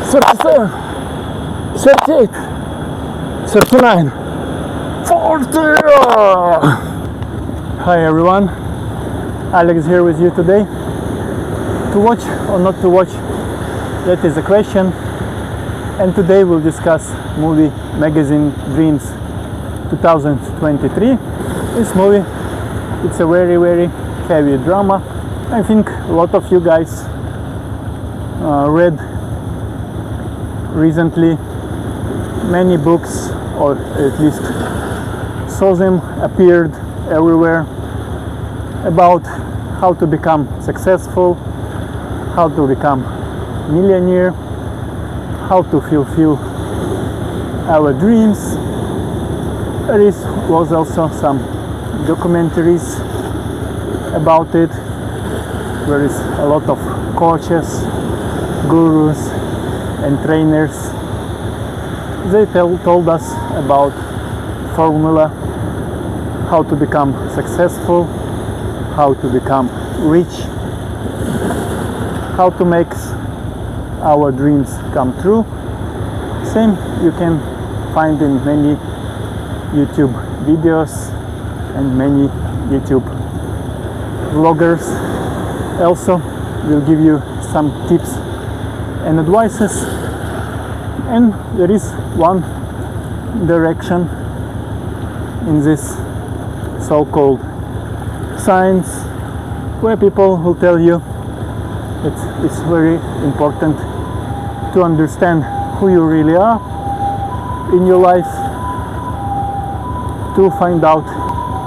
37, 38, 39, 40. Hi everyone, Alex here with you today. To watch or not to watch, that is a question. And today we'll discuss movie Magazine Dreams 2023. This movie, it's a very heavy drama. I think a lot of you guys read recently many books, or at least saw them appeared everywhere, about how to become successful, how to become millionaire, how to fulfill our dreams. There was also some documentaries about it. There is a lot of coaches, gurus and trainers. They told us about formula, how to become successful, how to become rich, how to make our dreams come true. Same you can find in many YouTube videos and many YouTube vloggers. Also will give you some tips and advices, and there is one direction in this so-called science where people will tell you that it's very important to understand who you really are in your life, to find out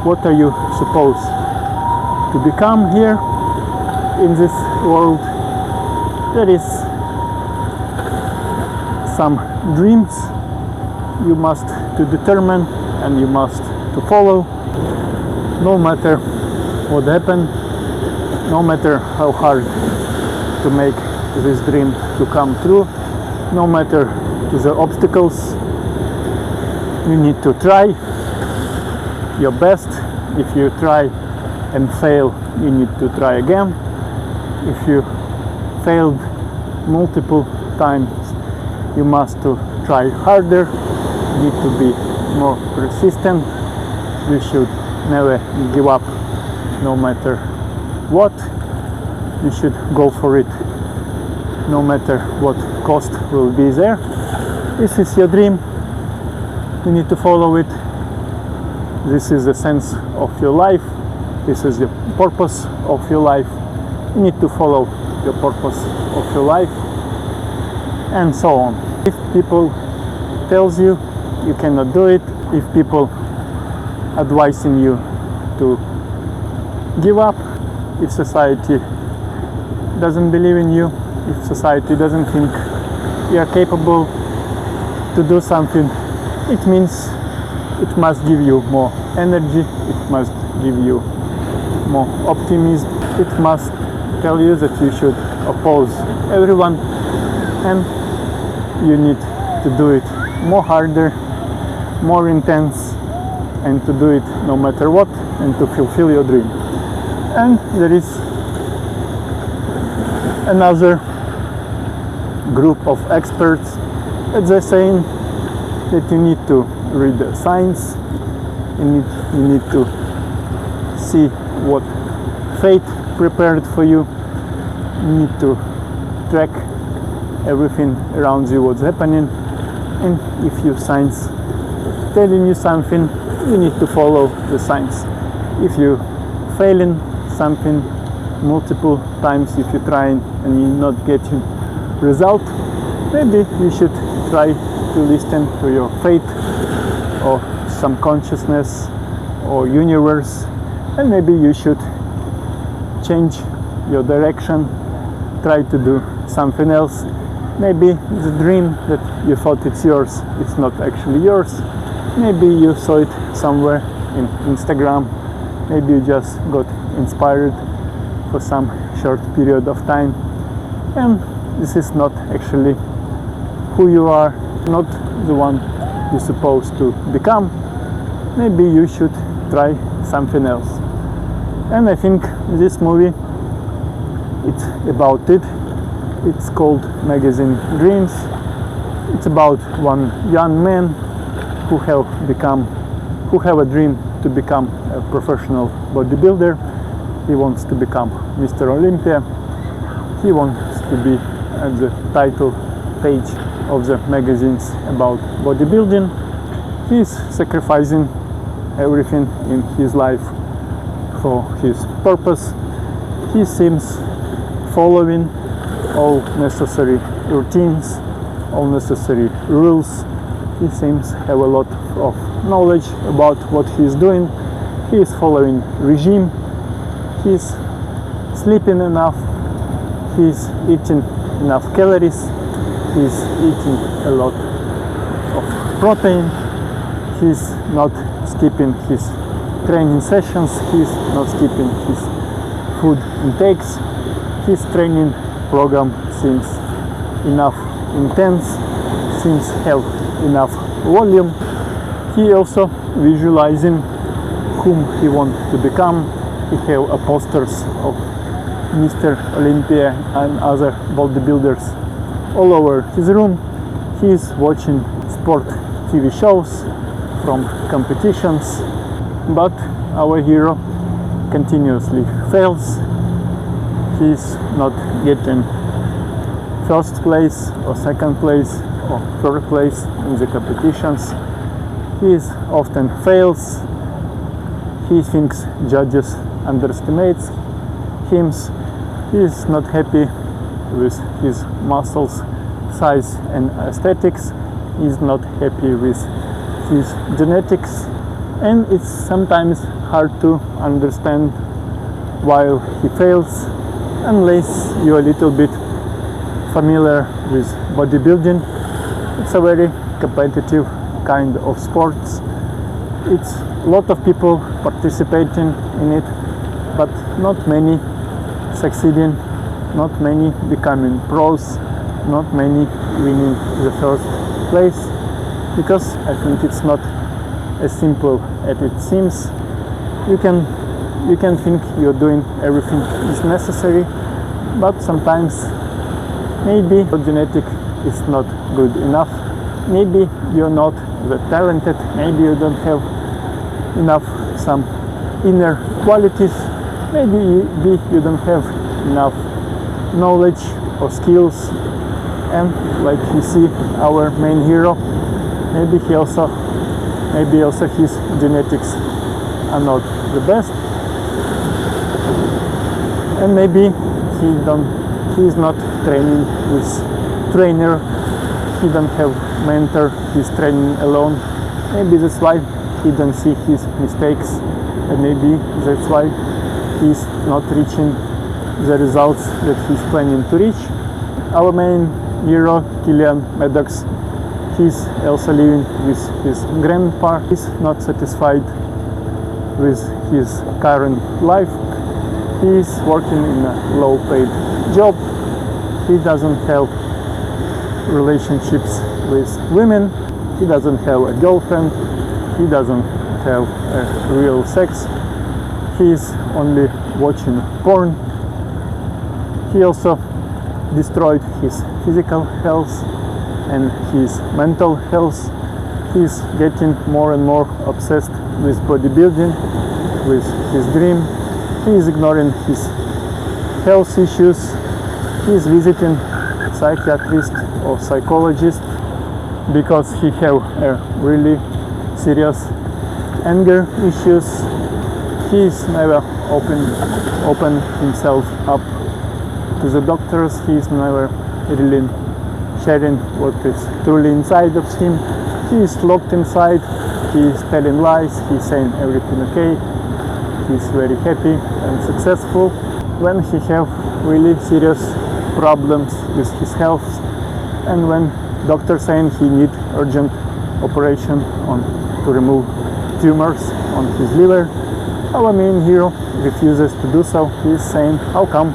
what are you supposed to become here in this world. There is some dreams you must to determine and you must to follow, no matter what happens, no matter how hard to make this dream to come true, no matter the obstacles. You need to try your best. If you try and fail, you need to try again. If you failed multiple times, you must to try harder. You need to be more persistent. You should never give up, no matter what. You should go for it, no matter what cost will be there. This is your dream. You need to follow it. This is the sense of your life. This is the purpose of your life. You need to follow the purpose of your life, and so on. If people tells you you cannot do it, if people advising you to give up, if society doesn't believe in you, if society doesn't think you are capable to do something, it means it must give you more energy, it must give you more optimism, it must tell you that you should oppose everyone, and you need to do it more harder, more intense, and to do it no matter what, and to fulfill your dream. And there is another group of experts that they're saying that you need to read the science, you need to see what fate prepared for you, you need to track everything around you, what's happening, and if your science telling you something, you need to follow the science. If you failing something multiple times, if you're trying and you're not getting result, maybe you should try to listen to your faith or some consciousness or universe, and maybe you should change your direction, try to do something else. Maybe the dream that you thought it's yours, it's not actually yours. Maybe you saw it somewhere in Instagram, maybe you just got inspired for some short period of time, and this is not actually who you are, not the one you're supposed to become. Maybe you should try something else. And I think this movie, it's about it. It's called magazine Dreams. It's about one young man who have a dream to become a professional bodybuilder. He wants to become Mr. Olympia. He wants to be at the title page of the magazines about bodybuilding. He's sacrificing everything in his life for his purpose. He seems following all necessary routines, all necessary rules. He seems have a lot of knowledge about what he's doing. He is following regime. He's sleeping enough. He's eating enough calories. He's eating a lot of protein. He's not skipping his training sessions. He's not skipping his food intakes. His training program seems enough intense, seems have enough volume. He also visualizing whom he wants to become. He have posters of Mr. Olympia and other bodybuilders all over his room. He is watching sport TV shows from competitions, but our hero continuously fails. He's not getting first place or second place or third place in the competitions. He often fails. He thinks judges underestimates him. He is not happy with his muscles, size and aesthetics. He is not happy with his genetics, and it's sometimes hard to understand why he fails unless you're a little bit familiar with bodybuilding. It's a very competitive kind of sports. It's a lot of people participating in it, but not many succeeding, not many becoming pros, not many winning the first place, because I think it's not as simple as it seems. You can think you're doing everything is necessary, but sometimes maybe your genetic is not good enough. Maybe you're not that talented. Maybe you don't have enough some inner qualities. Maybe you don't have enough knowledge or skills. And like you see our main hero, maybe also his genetics are not the best, and maybe he's not training with trainer. He don't have mentor. He's training alone. Maybe that's why he don't see his mistakes, and maybe that's why he's not reaching the results that he's planning to reach. Our main hero, Killian Maddox, he's also living with his grandpa. He's not satisfied with his current life. He's working in a low-paid job. He doesn't have relationships with women. He doesn't have a girlfriend. He doesn't have real sex. He's only watching porn. He also destroyed his physical health and his mental health. He's getting more and more obsessed with bodybuilding, with his dream. He is ignoring his health issues. He is visiting psychiatrist or psychologist because he have really serious anger issues. He is never open himself up to the doctors. He is never really sharing what is truly inside of him. He is locked inside. He is telling lies. He is saying everything okay. He is very happy and successful. When he have really serious problems with his health, and when doctor saying he need urgent operation to remove tumors on his liver, our main hero refuses to do so. He is saying, how come?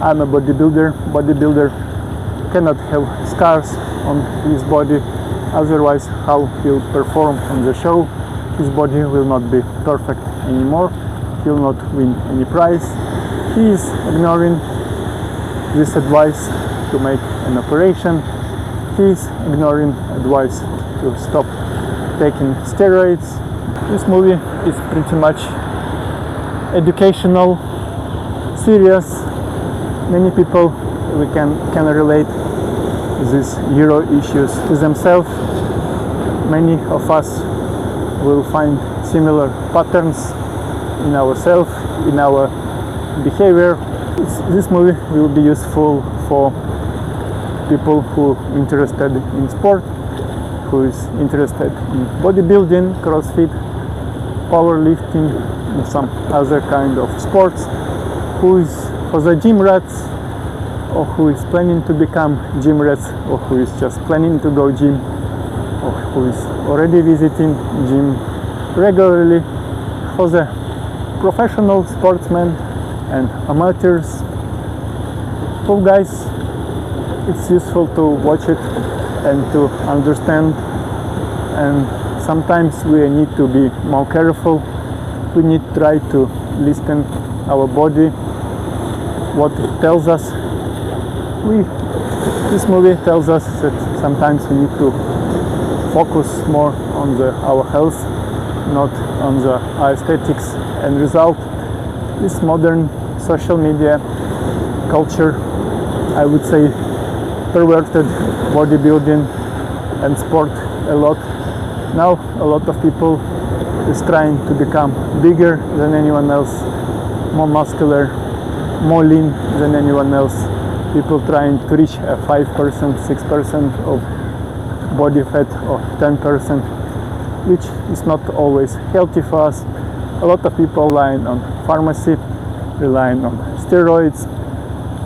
I'm a bodybuilder. Bodybuilder cannot have scars on his body, otherwise how he'll perform on the show? His body will not be perfect anymore. He'll not win any prize. He is ignoring this advice. to make an operation. He's ignoring advice to stop taking steroids. This movie is pretty much educational, serious. Many people we can relate these hero issues to themselves. Many of us will find similar patterns in ourselves, in our behavior. This movie will be useful for people who are interested in sport, who is interested in bodybuilding, CrossFit, powerlifting, and some other kind of sports, who is for the gym rats, or who is planning to become gym rats, or who is just planning to go gym, or who is already visiting gym regularly, for the professional sportsmen and amateurs. For guys, it's useful to watch it and to understand, and sometimes we need to be more careful. We need to try to listen our body, what it tells us. This movie tells us that sometimes we need to focus more on our health, not on the aesthetics and result. This modern social media culture, I would say, perverted bodybuilding and sport a lot. Now a lot of people is trying to become bigger than anyone else, more muscular, more lean than anyone else. People trying to reach a 5%, 6% of body fat or 10%, which is not always healthy for us. A lot of people relying on pharmacy, relying on steroids,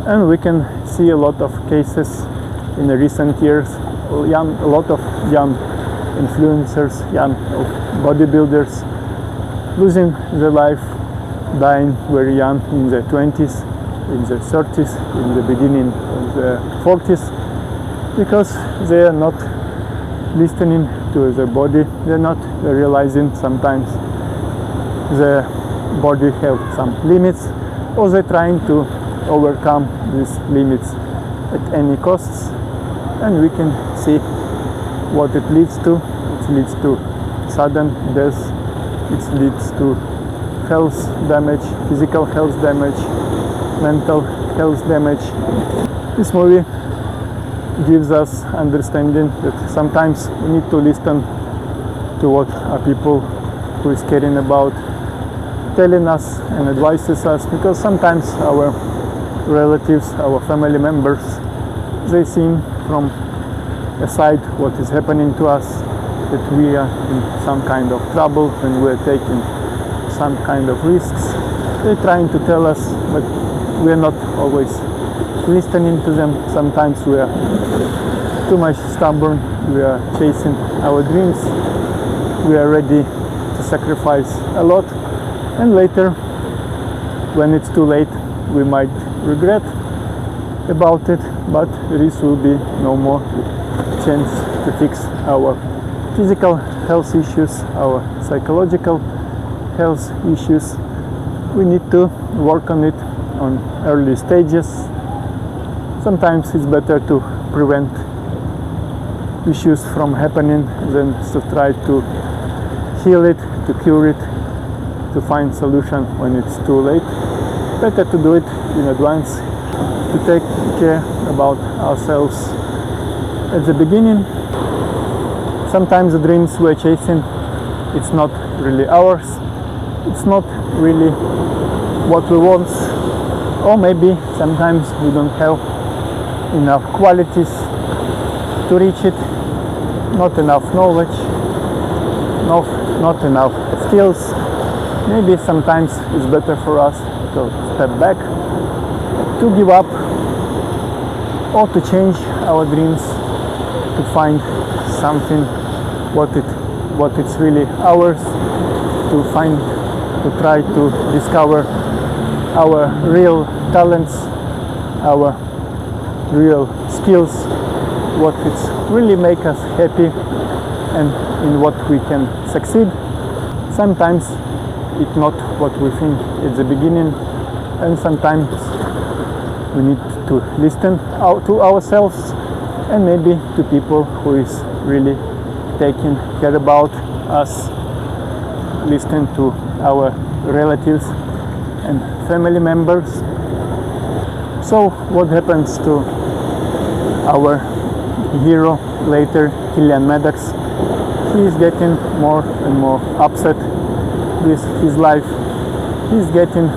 and we can see a lot of cases in the recent years. A lot of young influencers, young bodybuilders losing their life, dying very young, in their 20s, in their 30s, in the beginning of the 40s, because they are not listening to their body. They're not realizing sometimes their body have some limits, or they're trying to overcome these limits at any costs, and we can see what it leads to. It leads to sudden death, it leads to health damage, physical health damage, mental health damage. This movie gives us understanding that sometimes we need to listen to what people who is caring about telling us and advises us, because sometimes our relatives, our family members, they seem from a side what is happening to us, that we are in some kind of trouble when we are taking some kind of risks. They're trying to tell us, but we are not always listening to them. Sometimes we are too much stubborn, we are chasing our dreams, we are ready to sacrifice a lot, and later, when it's too late, we might regret about it, but there will be no more chance to fix our physical health issues, our psychological health issues. We need to work on it on early stages. Sometimes it's better to prevent issues from happening than to try to heal it, to cure it, to find solution when it's too late. Better to do it in advance, to take care about ourselves at the beginning. Sometimes the dreams we're chasing, it's not really ours, it's not really what we want, or maybe sometimes we don't have enough qualities to reach it, not enough knowledge, not enough skills. Maybe sometimes it's better for us to step back, to give up, or to change our dreams, to find something what it's really ours, to try to discover our real talents, our real skills, what it's really make us happy, and in what we can succeed. Sometimes it's not what we think at the beginning, and sometimes we need to listen to ourselves, and maybe to people who is really taking care about us, listen to our relatives and family members. So what happens to our hero later, Kilian Maddox? He is getting more and more upset with his life. He's getting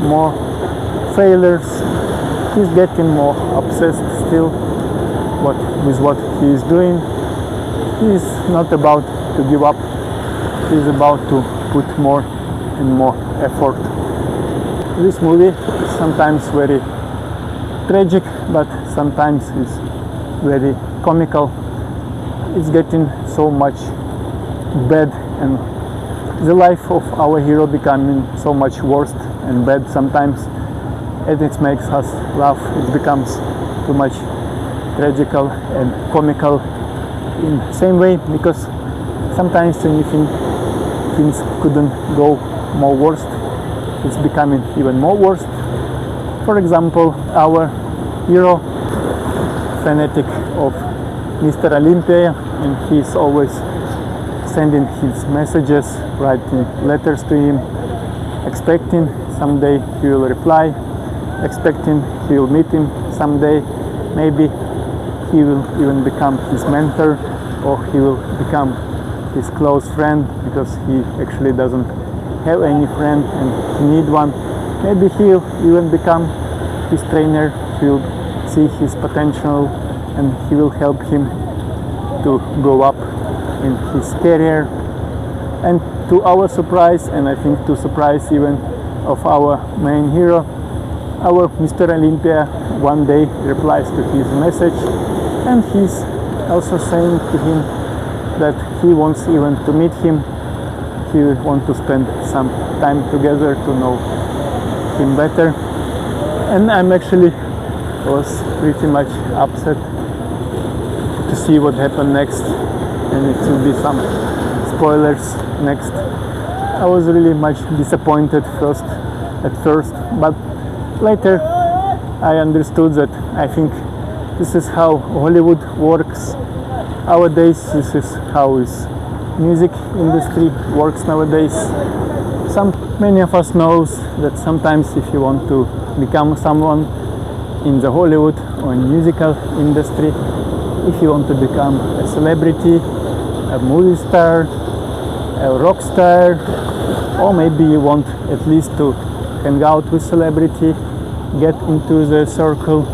more failures. He's getting more obsessed still with what he is doing. He is not about to give up. He is about to put more and more effort. This movie is sometimes very tragic, but sometimes is very comical. It's getting so much bad, and the life of our hero becoming so much worse and bad sometimes, and it makes us laugh. It becomes too much tragical and comical in the same way, because sometimes when you think things couldn't go more worse, it's becoming even more worse. For example, our hero, fanatic of Mr. Olympia, and he's always sending his messages, writing letters to him, expecting someday he will reply, expecting he will meet him someday. Maybe he will even become his mentor, or he will become his close friend, because he actually doesn't have any friend and he need one. Maybe he'll even become his trainer. He'll see his potential and he will help him to go up in his career. And to our surprise, and I think to surprise even of our main hero, our Mr. Olympia one day replies to his message, and he's also saying to him that he wants even to meet him. He wants to spend some time together to know him better. And I'm actually was pretty much upset to see what happened next, and it will be some spoilers next. I was really much disappointed at first, but later I understood that I think this is how Hollywood works nowadays. This is how is music industry works nowadays. Many of us knows that sometimes if you want to become someone in the Hollywood or in musical industry, if you want to become a celebrity, a movie star, a rock star, or maybe you want at least to hang out with celebrity, get into the circle,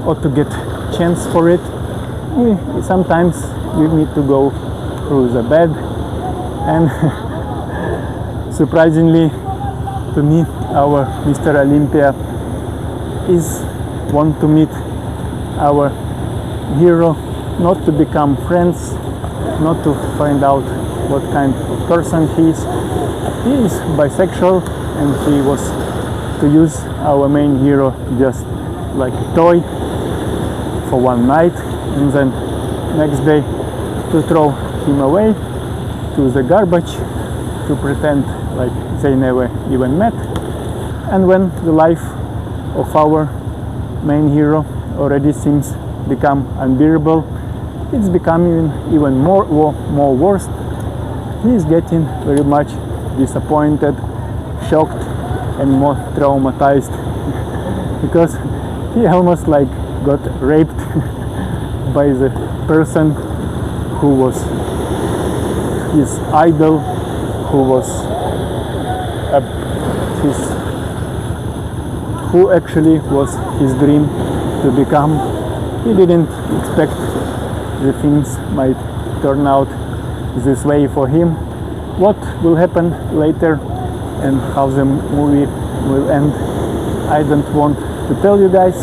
or to get chance for it, sometimes you need to go through the bad. And surprisingly to me, our Mr. Olympia is want to meet our hero, not to become friends, not to find out what kind of person he is. He is bisexual, and he was to use our main hero just like a toy for one night, and then next day to throw him away to the garbage, to pretend like they never even met. And when the life of our main hero already seems become unbearable, it's becoming even more worse. He is getting very much disappointed, shocked, and more traumatized because he almost like got raped by the person who was his idol, who was who actually was his dream to become. He didn't expect the things might turn out this way for him. What will happen later and how the movie will end, I don't want to tell you guys.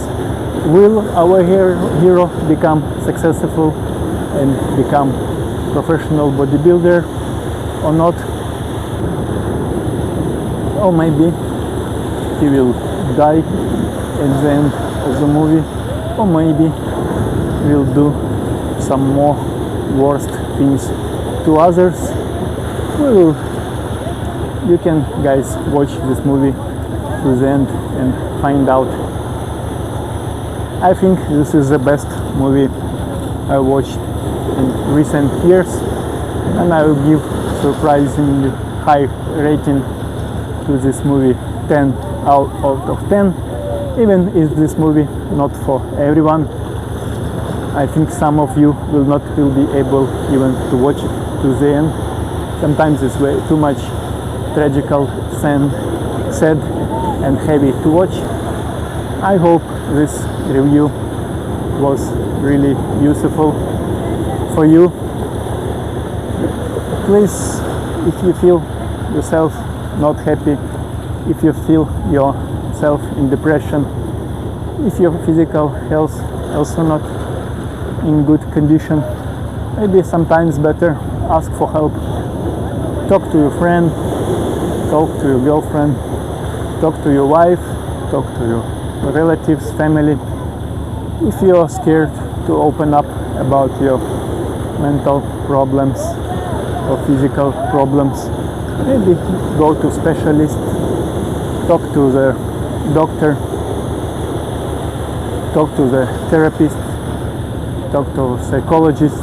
Will our hero become successful and become professional bodybuilder or not? Or maybe he will die at the end of the movie, or maybe will do some more worst things to others. You can guys watch this movie to the end and find out. I think this is the best movie I watched in recent years, and I will give surprisingly high rating to this movie, 10 out of 10. Even if this movie not for everyone, I think some of you will be able even to watch it to the end. Sometimes it's way too much tragical, sad and heavy to watch. I hope this review was really useful for you. Please, if you feel yourself not happy, if you feel yourself in depression, if your physical health also not in good condition, maybe sometimes better ask for help. Talk to your friend, talk to your girlfriend, talk to your wife, talk to your relatives, family. If you are scared to open up about your mental problems or physical problems, maybe go to specialist, talk to the doctor, talk to the therapist, talk to a psychologist,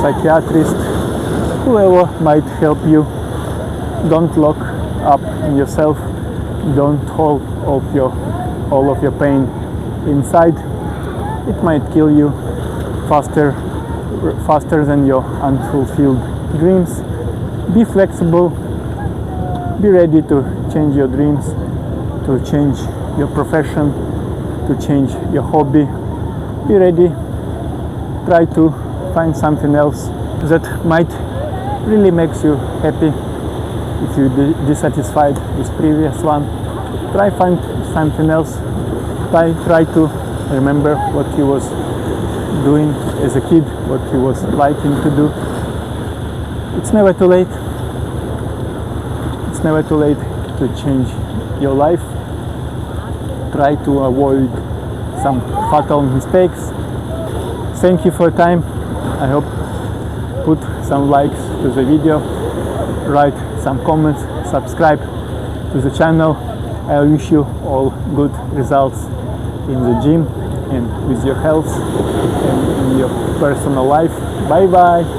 psychiatrist, whoever might help you. Don't lock up in yourself. Don't hold all of your pain inside. It might kill you faster than your unfulfilled dreams. Be flexible. Be ready to change your dreams, to change your profession, to change your hobby. Be ready. Try to find something else that might really makes you happy. If you're dissatisfied with previous one, try find something else. Try to remember what you was doing as a kid, what you was liking to do. It's never too late. It's never too late to change your life. Try to avoid some fatal mistakes. Thank you for your time. I hope put some likes to the video, write some comments, subscribe to the channel. I wish you all good results in the gym and with your health and in your personal life. Bye bye.